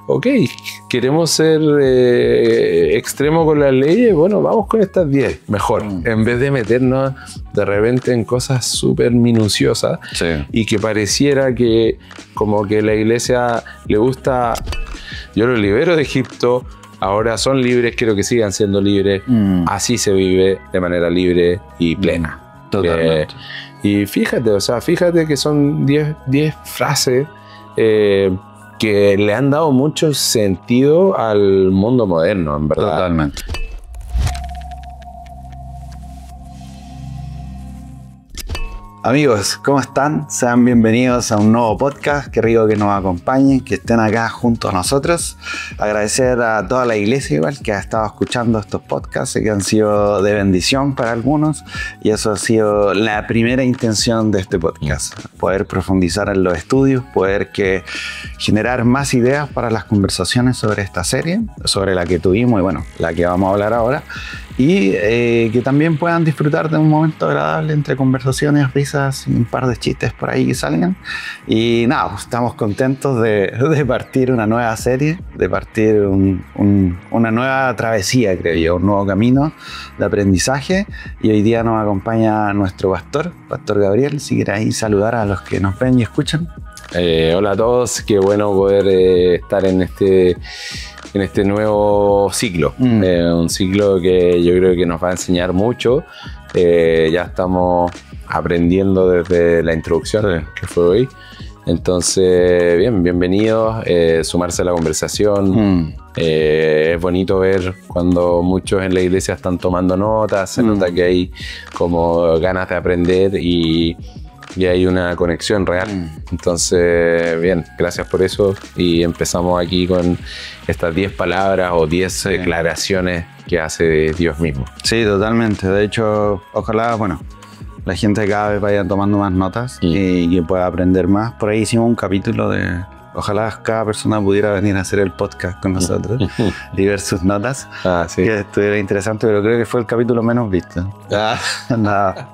ok, queremos ser extremos con las leyes, bueno, vamos con estas 10, mejor, en vez de meternos de repente en cosas súper minuciosas y que pareciera que como que la iglesia le gusta, yo los libero de Egipto, ahora son libres, quiero que sigan siendo libres, así se vive de manera libre y plena. Totalmente. Y fíjate, o sea, fíjate que son 10 frases que le han dado mucho sentido al mundo moderno, en verdad. Totalmente. Amigos, ¿cómo están? Sean bienvenidos a un nuevo podcast. Qué rico que nos acompañen, que estén acá junto a nosotros. Agradecer a toda la iglesia igual que ha estado escuchando estos podcasts y que han sido de bendición para algunos. Y eso ha sido la primera intención de este podcast. Poder profundizar en los estudios, poder generar más ideas para las conversaciones sobre esta serie, sobre la que tuvimos y bueno, la que vamos a hablar ahora. Y que también puedan disfrutar de un momento agradable entre conversaciones, risas y un par de chistes por ahí que salgan. Y nada, estamos contentos de partir una nueva serie, de partir una nueva travesía, creo yo, un nuevo camino de aprendizaje. Y hoy día nos acompaña nuestro Pastor Gabriel. Si quieres ahí saludar a los que nos ven y escuchan. Hola a todos, qué bueno poder estar en este nuevo ciclo, un ciclo que yo creo que nos va a enseñar mucho. Ya estamos aprendiendo desde la introducción que fue hoy, entonces bienvenidos, sumarse a la conversación. Es bonito ver cuando muchos en la iglesia están tomando notas, se nota que hay como ganas de aprender y hay una conexión real. Entonces, bien, gracias por eso. Y empezamos aquí con estas 10 palabras o 10 declaraciones que hace Dios mismo. Sí, totalmente. De hecho, ojalá, bueno, la gente cada vez vaya tomando más notas y que pueda aprender más. Por ahí hicimos un capítulo de... Ojalá cada persona pudiera venir a hacer el podcast con nosotros y ver sus notas. Sí. Que estuviera interesante, pero creo que fue el capítulo menos visto. Nada,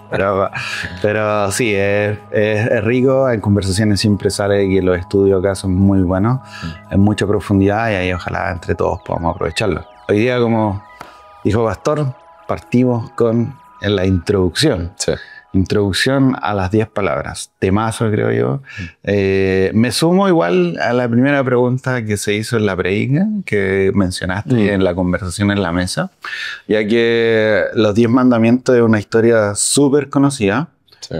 pero sí, es rico. En conversaciones siempre sale que los estudios acá son muy buenos, en mucha profundidad y ahí ojalá entre todos podamos aprovecharlo. Hoy día, como dijo Pastor, partimos con la introducción. Sí. Introducción a las 10 palabras. Temazo, creo yo. Me sumo igual a la primera pregunta que se hizo en la predica, que mencionaste en la conversación en la mesa, ya que los 10 mandamientos es una historia súper conocida,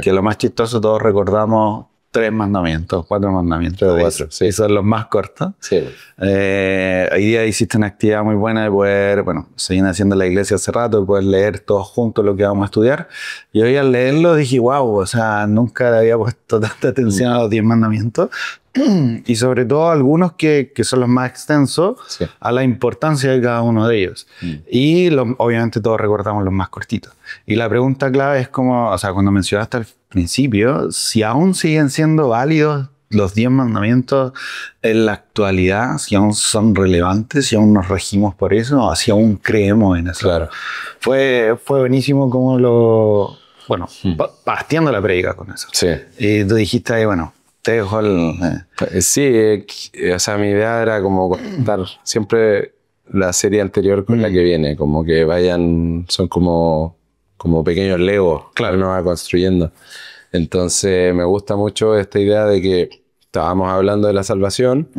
que lo más chistoso, todos recordamos 3 mandamientos, 4 mandamientos. 4, sí. Y son los más cortos. Sí. Hoy día hiciste una actividad muy buena de poder, bueno, se viene haciendo en la iglesia hace rato, de poder leer todos juntos lo que vamos a estudiar. Y hoy al leerlo dije, wow, o sea, nunca le había puesto tanta atención a los 10 mandamientos. Y sobre todo algunos que son los más extensos, a la importancia de cada uno de ellos. Y obviamente todos recordamos los más cortitos. Y la pregunta clave es como, o sea, cuando mencionaste al principio, si aún siguen siendo válidos los 10 mandamientos en la actualidad, si aún son relevantes, si aún nos regimos por eso, o si aún creemos en eso. Claro. Fue buenísimo como bastiando la predica con eso. Sí. Y tú dijiste ahí, bueno, te dejo Sí, o sea, mi idea era como contar siempre la serie anterior con la que viene, como que son como pequeños legos que uno va construyendo. Entonces me gusta mucho esta idea de que estábamos hablando de la salvación,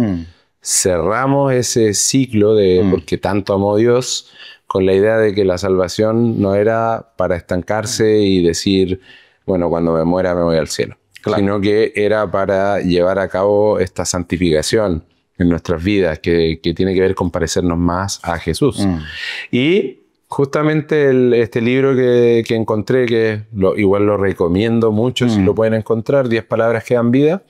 cerramos ese ciclo de porque tanto amó Dios, con la idea de que la salvación no era para estancarse y decir, bueno, cuando me muera me voy al cielo. Claro. Sino que era para llevar a cabo esta santificación en nuestras vidas, que tiene que ver con parecernos más a Jesús. Y justamente este libro que encontré, que igual lo recomiendo mucho, si lo pueden encontrar, 10 palabras que dan vida,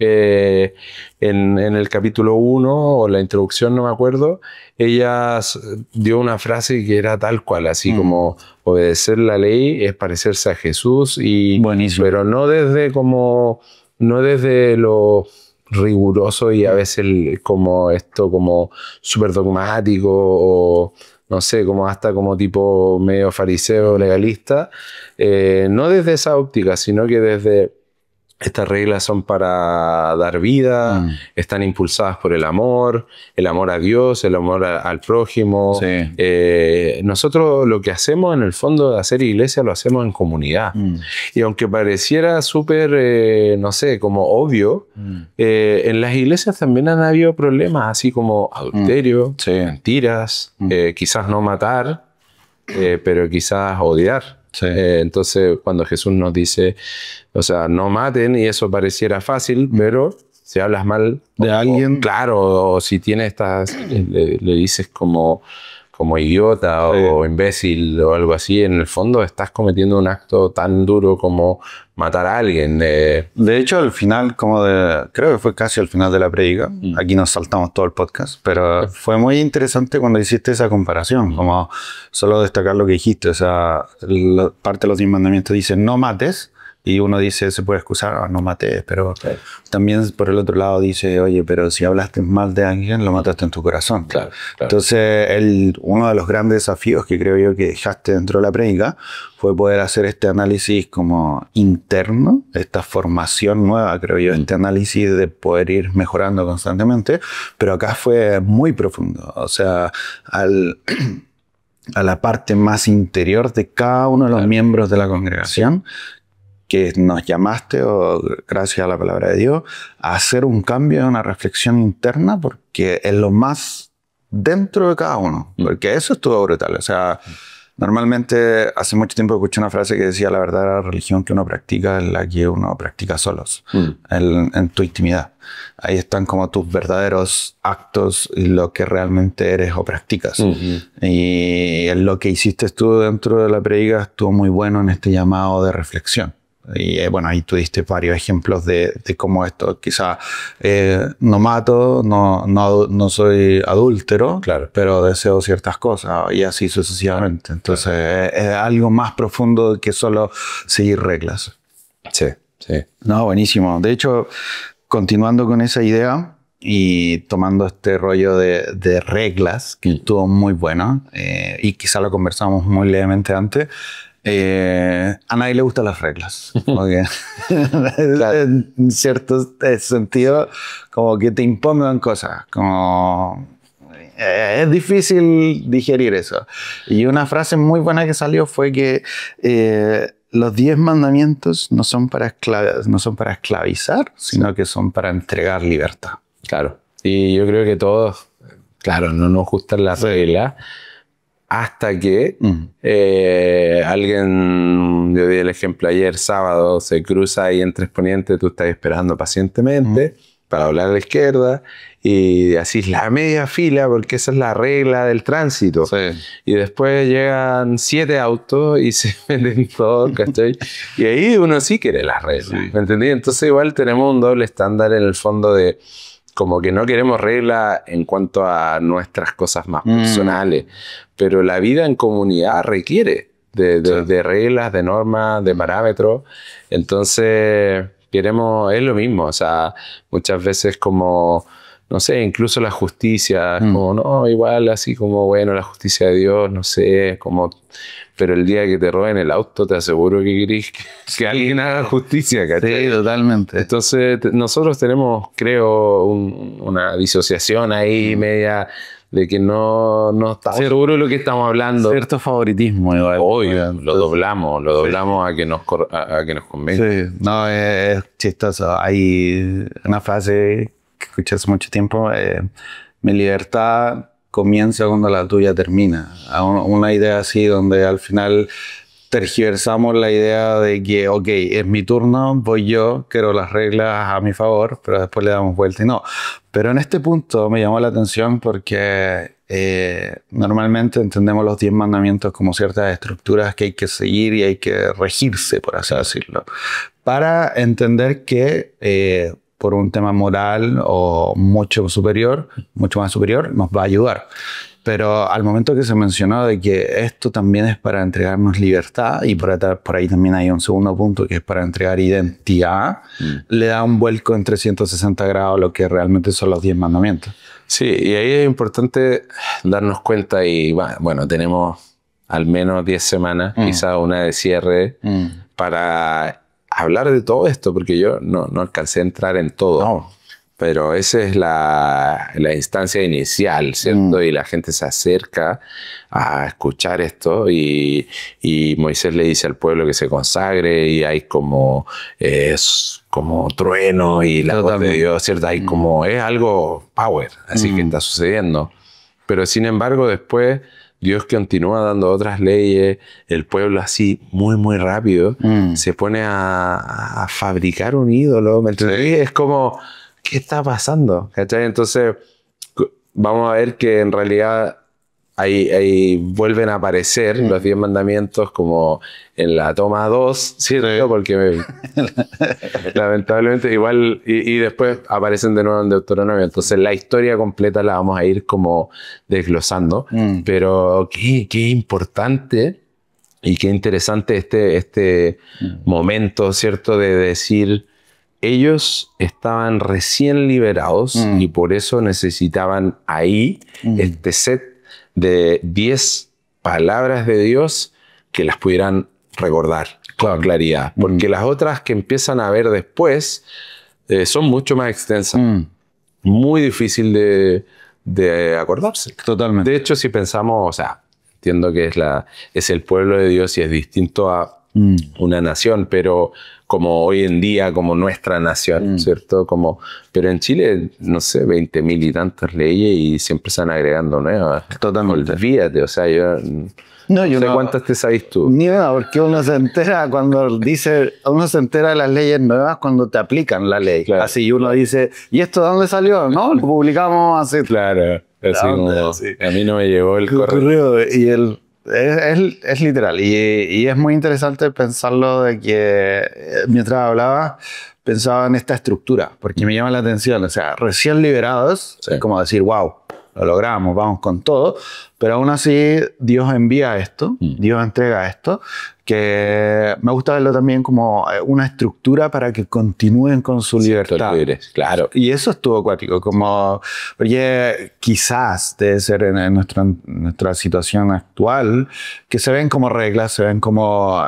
en el capítulo 1 o la introducción, no me acuerdo, ella dio una frase que era tal cual, así como obedecer la ley es parecerse a Jesús, pero no desde lo riguroso y a veces como súper dogmático o no sé, como hasta como tipo medio fariseo legalista, no desde esa óptica, sino que desde Estas reglas son para dar vida, están impulsadas por el amor a Dios, el amor al prójimo. Sí. Nosotros lo que hacemos en el fondo de hacer iglesia lo hacemos en comunidad. Y aunque pareciera súper, no sé, como obvio, en las iglesias también han habido problemas, así como adulterio, mentiras, quizás no matar, pero quizás odiar. Sí. Entonces, cuando Jesús nos dice, o sea, no maten, y eso pareciera fácil, pero si hablas mal de alguien, claro, o si tienes estas, le dices como idiota o imbécil o algo así, en el fondo estás cometiendo un acto tan duro como matar a alguien. De hecho, al final, creo que fue casi al final de la predica, aquí nos saltamos todo el podcast, pero fue muy interesante cuando hiciste esa comparación, como solo destacar lo que dijiste, o sea, parte de los 10 mandamientos dice no mates, y uno dice, se puede excusar, no mates, pero también por el otro lado dice, oye, pero si hablaste mal de alguien, lo mataste en tu corazón. Claro. Entonces, uno de los grandes desafíos que creo yo que dejaste dentro de la prédica fue poder hacer este análisis como interno, esta formación nueva, creo yo, este análisis de poder ir mejorando constantemente, pero acá fue muy profundo, o sea, a la parte más interior de cada uno de los miembros de la congregación, que nos llamaste, o gracias a la palabra de Dios, a hacer un cambio, una reflexión interna, porque es lo más dentro de cada uno, porque eso estuvo brutal. O sea, normalmente hace mucho tiempo escuché una frase que decía, la verdadera religión que uno practica es la que uno practica solos, en tu intimidad. Ahí están como tus verdaderos actos y lo que realmente eres o practicas. Y lo que hiciste tú dentro de la predica estuvo muy bueno en este llamado de reflexión. Y bueno, ahí tú diste varios ejemplos de cómo esto, quizá no mato, no soy adúltero, claro, pero deseo ciertas cosas y así sucesivamente. Entonces es algo más profundo que solo seguir reglas. Sí. No, buenísimo. De hecho, continuando con esa idea y tomando este rollo de reglas, que estuvo muy bueno, y quizá lo conversamos muy levemente antes, a nadie le gustan las reglas. Okay. Claro. En cierto sentido, como que te impongan cosas, como es difícil digerir eso. Y una frase muy buena que salió fue que los 10 mandamientos no son para esclavizar, sino que son para entregar libertad. Claro. Y yo creo que todos, claro, no nos gustan las reglas, hasta que alguien, yo di el ejemplo ayer, sábado, se cruza ahí en Tres Poniente, tú estás esperando pacientemente para doblar a la izquierda y así la media fila, porque esa es la regla del tránsito. Sí. Y después llegan 7 autos y se meten todos, ¿cachai? Y ahí uno sí quiere las reglas, ¿me entendí? Entonces igual tenemos un doble estándar en el fondo de como que no queremos reglas en cuanto a nuestras cosas más personales, pero la vida en comunidad requiere de reglas, de normas, de parámetros. Entonces queremos, es lo mismo, o sea, muchas veces como, no sé, incluso la justicia, como no, igual así como, bueno, la justicia de Dios, no sé, como, pero el día que te roben el auto te aseguro que querés que alguien haga justicia, ¿cachai? Sí, totalmente. Entonces nosotros tenemos, creo, una disociación ahí media de que no está seguro de lo que estamos hablando. Cierto favoritismo igual. Hoy lo doblamos a que nos convenga. Sí, no, es chistoso. Hay una frase que escuché hace mucho tiempo, mi libertad comienza cuando la tuya termina. Una idea así donde al final tergiversamos la idea de que, ok, es mi turno, voy yo, quiero las reglas a mi favor, pero después le damos vuelta y no. Pero en este punto me llamó la atención porque normalmente entendemos los 10 mandamientos como ciertas estructuras que hay que seguir y hay que regirse, por así decirlo, para entender que por un tema moral o mucho más superior, nos va a ayudar. Pero al momento que se mencionó de que esto también es para entregarnos libertad, y por ahí también hay un segundo punto que es para entregar identidad, le da un vuelco en 360 grados a lo que realmente son los 10 mandamientos. Sí, y ahí es importante darnos cuenta, y bueno, tenemos al menos 10 semanas, quizás una de cierre, para hablar de todo esto, porque yo no alcancé a entrar en todo. No. Pero esa es la instancia inicial, ¿cierto? Y la gente se acerca a escuchar esto y Moisés le dice al pueblo que se consagre y hay como trueno y la voz de Dios, ¿cierto? Hay como, es algo power, así que está sucediendo. Pero sin embargo después Dios continúa dando otras leyes, el pueblo así muy, muy rápido se pone a fabricar un ídolo, ¿me entendés? Es como... ¿qué está pasando? ¿Cachai? Entonces, vamos a ver que en realidad ahí vuelven a aparecer los 10 mandamientos como en la toma 2, ¿cierto? Porque lamentablemente igual, y después aparecen de nuevo en Deuteronomio. Entonces, la historia completa la vamos a ir como desglosando. Pero qué importante y qué interesante este momento, ¿cierto? De decir... ellos estaban recién liberados y por eso necesitaban ahí este set de 10 palabras de Dios que las pudieran recordar con claridad. Porque las otras que empiezan a ver después son mucho más extensas. Muy difícil de acordarse. Totalmente. De hecho, si pensamos, o sea, entiendo que es el pueblo de Dios y es distinto a una nación, pero como hoy en día, como nuestra nación, ¿cierto? Pero en Chile, no sé, 20.000 y tantas leyes y siempre se van agregando nuevas. Totalmente. Olvídate, o sea, yo no sé cuántas te sabes tú. Ni nada, porque uno se entera uno se entera de las leyes nuevas cuando te aplican la ley. Claro. Así uno dice, ¿y esto de dónde salió? No, lo publicamos hace... Claro, así como, sí. A mí no me llegó el correo. Y es literal y es muy interesante pensarlo de que mientras hablaba pensaba en esta estructura porque me llama la atención, o sea, recién liberados, es como decir, wow, lo logramos, vamos con todo, pero aún así Dios envía esto, Dios entrega esto, que me gusta verlo también como una estructura para que continúen con su libertad. Claro. Y eso estuvo acuático, como, oye, quizás debe ser en nuestra situación actual, que se ven como reglas, se ven como,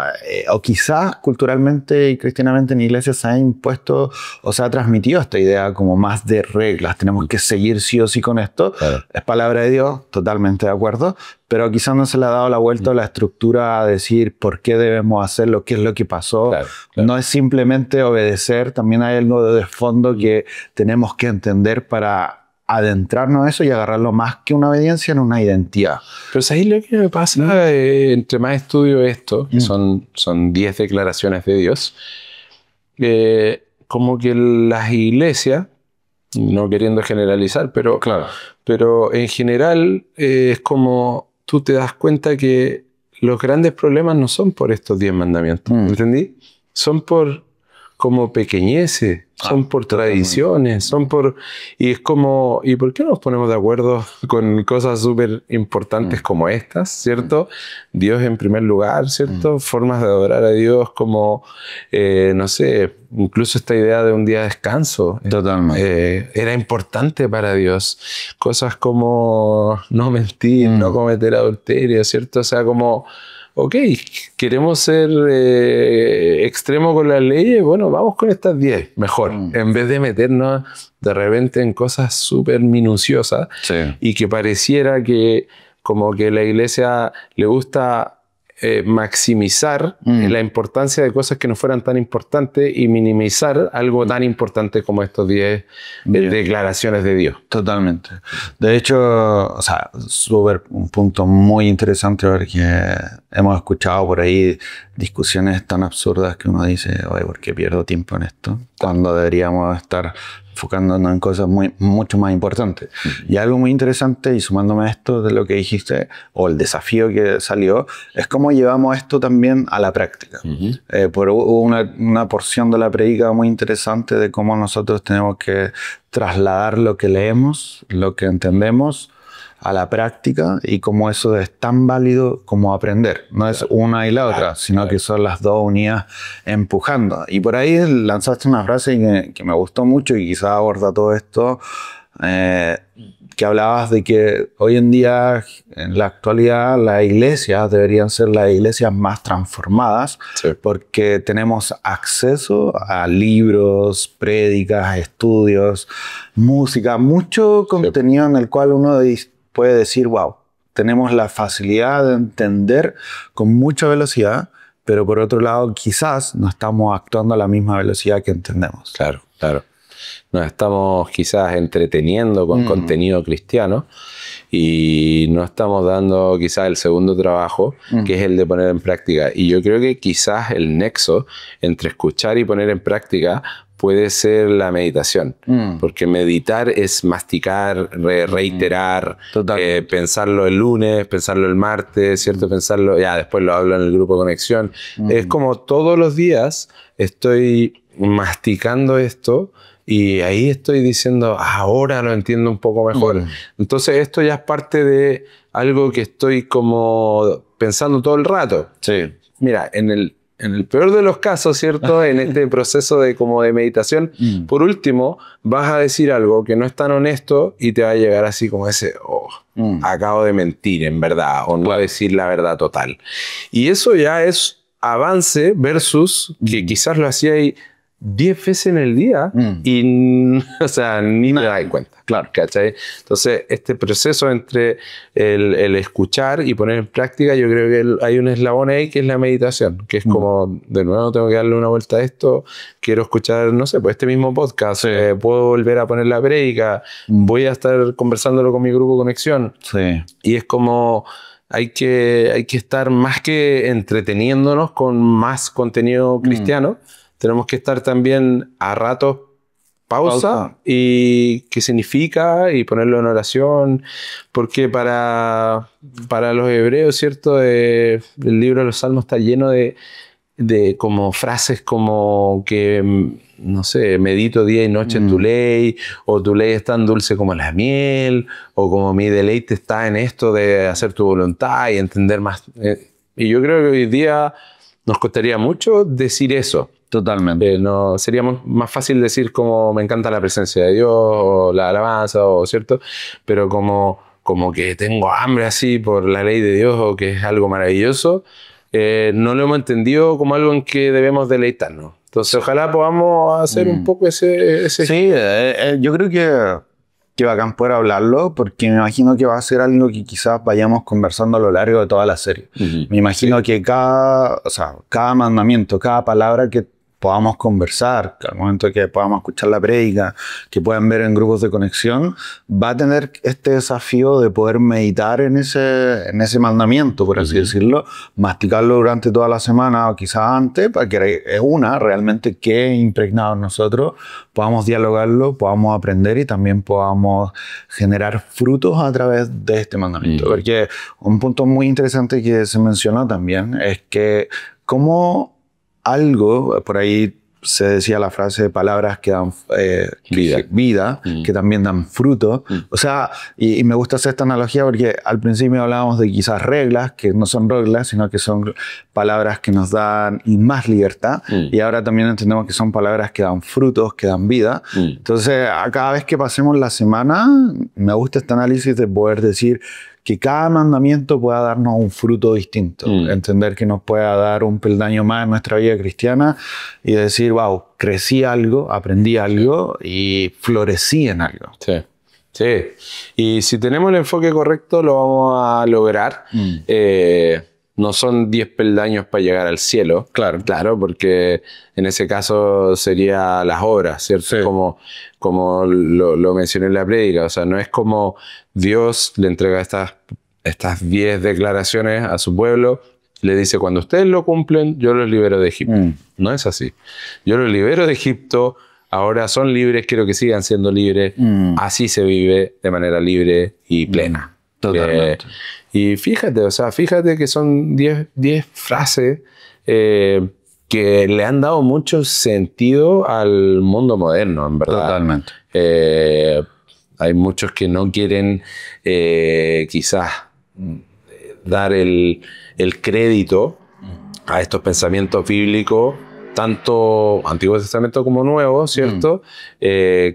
o quizás culturalmente y cristianamente en iglesias se ha impuesto o se ha transmitido esta idea como más de reglas, tenemos que seguir sí o sí con esto, claro. Es palabra de Dios, totalmente de acuerdo, pero quizás no se le ha dado la vuelta a la estructura a decir por qué debemos hacerlo, qué es lo que pasó. Claro. No es simplemente obedecer, también hay algo de fondo que tenemos que entender para adentrarnos a eso y agarrarlo más que una obediencia en una identidad. Pero ¿sabes lo que me pasa? Entre más estudio esto, que son 10 declaraciones de Dios, como que las iglesias, no queriendo generalizar, pero, claro. Pero en general es como tú te das cuenta que los grandes problemas no son por estos 10 mandamientos, ¿entendí? Son por como pequeñeces, son por tradiciones, son por... Y es como, ¿y por qué no nos ponemos de acuerdo con cosas súper importantes como estas, ¿cierto? Dios en primer lugar, ¿cierto? Formas de adorar a Dios como, no sé, incluso esta idea de un día de descanso. Totalmente. Era importante para Dios. Cosas como no mentir, no cometer adulterio, ¿cierto? O sea, como... ok, queremos ser extremo con las leyes, bueno, vamos con estas 10, mejor, en vez de meternos de repente en cosas súper minuciosas y que pareciera que como que la iglesia le gusta maximizar la importancia de cosas que no fueran tan importantes y minimizar algo tan importante como estos 10 declaraciones de Dios. Totalmente. De hecho, o sea, un punto muy interesante porque hemos escuchado por ahí discusiones tan absurdas que uno dice, oye, ¿por qué pierdo tiempo en esto? Cuando deberíamos estar enfocándonos en cosas mucho más importantes. Y algo muy interesante, y sumándome a esto de lo que dijiste, o el desafío que salió, es cómo llevamos esto también a la práctica. Por una porción de la predica muy interesante de cómo nosotros tenemos que trasladar lo que leemos, lo que entendemos, a la práctica y cómo eso es tan válido como aprender. No es una y la otra, sino que son las dos unidas empujando. Y por ahí lanzaste una frase que me gustó mucho y quizás aborda todo esto, que que hablabas de que hoy en día, en la actualidad, las iglesias deberían ser las iglesias más transformadas, Sí. porque tenemos acceso a libros, prédicas, estudios, música, mucho contenido en el cual uno puede decir, wow, tenemos la facilidad de entender con mucha velocidad, pero por otro lado quizás no estamos actuando a la misma velocidad que entendemos. Claro, claro. Nos estamos quizás entreteniendo con contenido cristiano y no estamos dando quizás el segundo trabajo, que es el de poner en práctica. Y yo creo que quizás el nexo entre escuchar y poner en práctica puede ser la meditación. Porque meditar es masticar, reiterar, pensarlo el lunes, pensarlo el martes, ¿cierto? Pensarlo, ya después lo hablo en el grupo de conexión. Es como todos los días estoy masticando esto y ahí estoy diciendo, ahora lo entiendo un poco mejor. Entonces esto ya es parte de algo que estoy como pensando todo el rato. Sí. Mira, en el peor de los casos, ¿cierto? En este proceso de meditación, por último, vas a decir algo que no es tan honesto y te va a llegar así como ese, acabo de mentir en verdad, o no voy a decir la verdad total. Y eso ya es avance versus que quizás lo hacía ahí 10 veces en el día y, o sea, ni me das cuenta. Claro. ¿Cachai? Entonces, este proceso entre el escuchar y poner en práctica, yo creo que hay un eslabón ahí que es la meditación, que es como, de nuevo, tengo que darle una vuelta a esto, quiero escuchar, no sé, pues este mismo podcast, puedo volver a poner la prédica, voy a estar conversándolo con mi grupo Conexión. Sí. Y es como... Hay que estar más que entreteniéndonos con más contenido cristiano, tenemos que estar también a ratos pausa y qué significa y ponerlo en oración, porque para los hebreos, ¿cierto? El libro de los Salmos está lleno de como frases como que, no sé, medito día y noche en tu ley, o tu ley es tan dulce como la miel, o como mi deleite está en esto de hacer tu voluntad y entender más. Y yo creo que hoy día nos costaría mucho decir eso. Totalmente. No, sería más fácil decir como me encanta la presencia de Dios, o la alabanza, o cierto, pero como que tengo hambre así por la ley de Dios, o que es algo maravilloso, no lo hemos entendido como algo en que debemos deleitarnos. Entonces, ojalá podamos hacer un poco ese... Sí, yo creo que bacán poder hablarlo, porque me imagino que va a ser algo que quizás vayamos conversando a lo largo de toda la serie. Me imagino que cada mandamiento, cada palabra que podamos conversar, que al momento que podamos escuchar la prédica, que puedan ver en grupos de conexión, va a tener este desafío de poder meditar en ese mandamiento, por así decirlo, masticarlo durante toda la semana o quizás antes, para que realmente quede impregnado en nosotros, podamos dialogarlo, podamos aprender y también podamos generar frutos a través de este mandamiento. Porque un punto muy interesante que se mencionó también es que como algo, por ahí se decía la frase de palabras que dan vida, que también dan fruto. O sea, y me gusta hacer esta analogía porque al principio hablábamos de quizás reglas, que no son reglas, sino que son palabras que nos dan más libertad. Y ahora también entendemos que son palabras que dan frutos, que dan vida. Entonces, a cada vez que pasemos la semana, me gusta este análisis de poder decir que cada mandamiento pueda darnos un fruto distinto. Entender que nos pueda dar un peldaño más en nuestra vida cristiana y decir, wow, crecí algo, aprendí algo y florecí en algo. Sí, sí. Y si tenemos el enfoque correcto, lo vamos a lograr. No son 10 peldaños para llegar al cielo. Claro, porque en ese caso sería las obras, ¿cierto? Sí. Como lo mencioné en la prédica. O sea, no es como Dios le entrega estas 10 declaraciones a su pueblo, le dice, cuando ustedes lo cumplen, yo los libero de Egipto. No es así. Yo los libero de Egipto, ahora son libres, quiero que sigan siendo libres. Así se vive de manera libre y plena. Totalmente. Y fíjate que son 10 frases que le han dado mucho sentido al mundo moderno, en verdad. Totalmente. Hay muchos que no quieren quizás dar el crédito a estos pensamientos bíblicos tanto Antiguo Testamento como Nuevo, ¿cierto?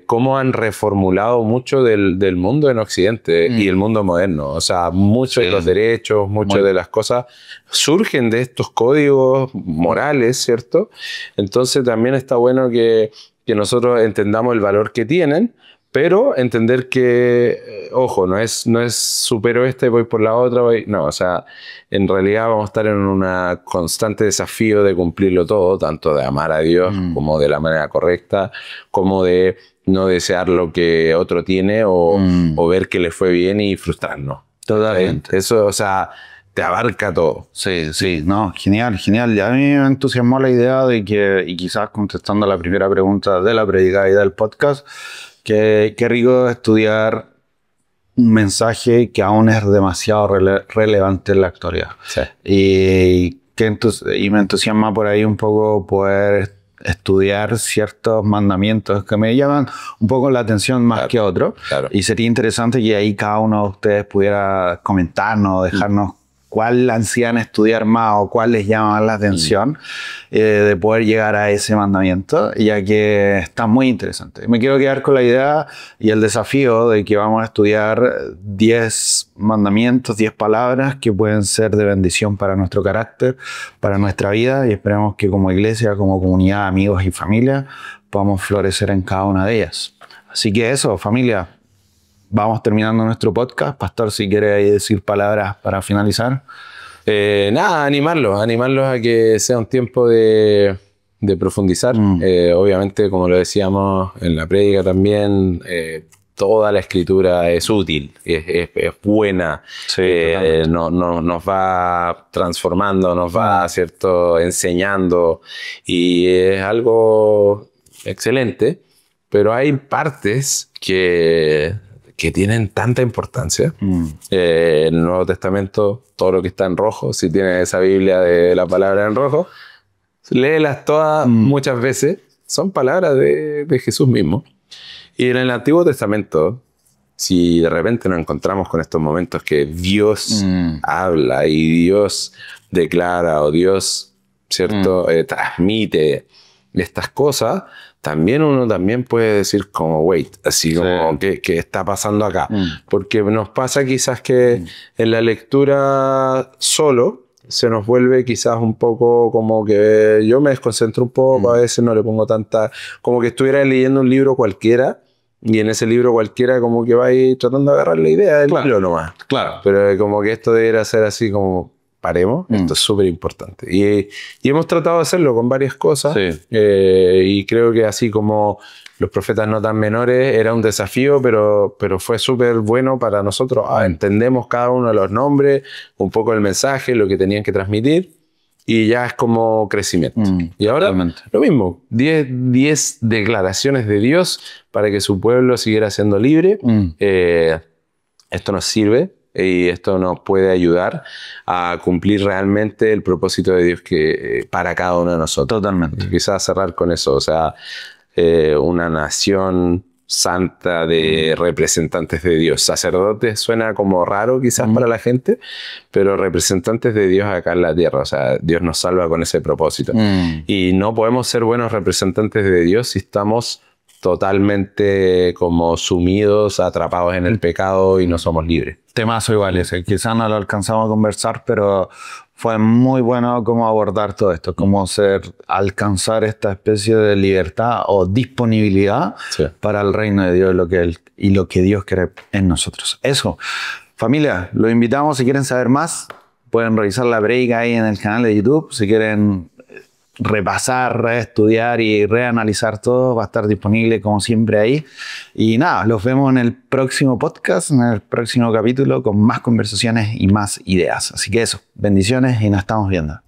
Cómo han reformulado mucho del mundo en Occidente y el mundo moderno. O sea, muchos de los derechos, muchas de las cosas surgen de estos códigos morales, ¿cierto? Entonces también está bueno que nosotros entendamos el valor que tienen, pero entender que, ojo, no es supero esta y voy por la otra. No, o sea, en realidad vamos a estar en un constante desafío de cumplirlo todo, tanto de amar a Dios como de la manera correcta, como de no desear lo que otro tiene o ver que le fue bien y frustrarnos. Totalmente. Eso, o sea, te abarca todo. Sí, no, genial. Y a mí me entusiasmó la idea de que, y quizás contestando a la primera pregunta de la predicada y del podcast, que qué rico estudiar un mensaje que aún es demasiado relevante en la actualidad. Sí. Y me entusiasma por ahí un poco poder estudiar ciertos mandamientos que me llaman un poco la atención más que otros. Claro. Y sería interesante que ahí cada uno de ustedes pudiera comentarnos, dejarnos cuál ansían estudiar más o cuál les llama más la atención de poder llegar a ese mandamiento, ya que está muy interesante. Me quiero quedar con la idea y el desafío de que vamos a estudiar 10 mandamientos, 10 palabras que pueden ser de bendición para nuestro carácter, para nuestra vida, y esperamos que como iglesia, como comunidad, amigos y familia, podamos florecer en cada una de ellas. Así que eso, familia. Vamos terminando nuestro podcast. Pastor, si quiere ahí decir palabras para finalizar. Nada, animarlos a que sea un tiempo de profundizar. Obviamente, como lo decíamos en la prédica también, toda la escritura es útil, es buena, nos va transformando, nos va, ¿cierto?, enseñando, y es algo excelente, pero hay partes que tienen tanta importancia. En el Nuevo Testamento, todo lo que está en rojo, si tienes esa Biblia de la palabra en rojo, léelas todas muchas veces, son palabras de Jesús mismo. Y en el Antiguo Testamento, si de repente nos encontramos con estos momentos que Dios habla y Dios declara o Dios, ¿cierto?, transmite estas cosas, también uno puede decir como, wait, así como, ¿qué está pasando acá? Porque nos pasa quizás que en la lectura solo se nos vuelve quizás un poco como que yo me desconcentro un poco, a veces no le pongo tanta, como que estuviera leyendo un libro cualquiera, y en ese libro cualquiera como que va ahí tratando de agarrar la idea del libro nomás. Claro. Pero como que esto debería ser así como, paremos, esto es súper importante. Y hemos tratado de hacerlo con varias cosas, y creo que así como los profetas no tan menores era un desafío, pero fue súper bueno para nosotros. Entendemos cada uno de los nombres, un poco el mensaje, lo que tenían que transmitir, y ya es como crecimiento. Y ahora lo mismo, 10 declaraciones de Dios para que su pueblo siguiera siendo libre. Esto nos sirve y esto nos puede ayudar a cumplir realmente el propósito de Dios para cada uno de nosotros. Totalmente. Y quizás cerrar con eso, o sea, una nación santa de representantes de Dios. Sacerdotes suena como raro quizás para la gente, pero representantes de Dios acá en la tierra. O sea, Dios nos salva con ese propósito. Y no podemos ser buenos representantes de Dios si estamos totalmente como sumidos, atrapados en el pecado y no somos libres. Temazo igual ese. Quizás no lo alcanzamos a conversar, pero fue muy bueno cómo abordar todo esto, cómo alcanzar esta especie de libertad o disponibilidad para el reino de Dios y lo que Dios quiere en nosotros. Eso. Familia, los invitamos, si quieren saber más, pueden revisar la prédica ahí en el canal de YouTube. Si quieren repasar, reestudiar y reanalizar todo, va a estar disponible como siempre ahí. Y nada, los vemos en el próximo podcast, en el próximo capítulo, con más conversaciones y más ideas. Así que eso, bendiciones y nos estamos viendo.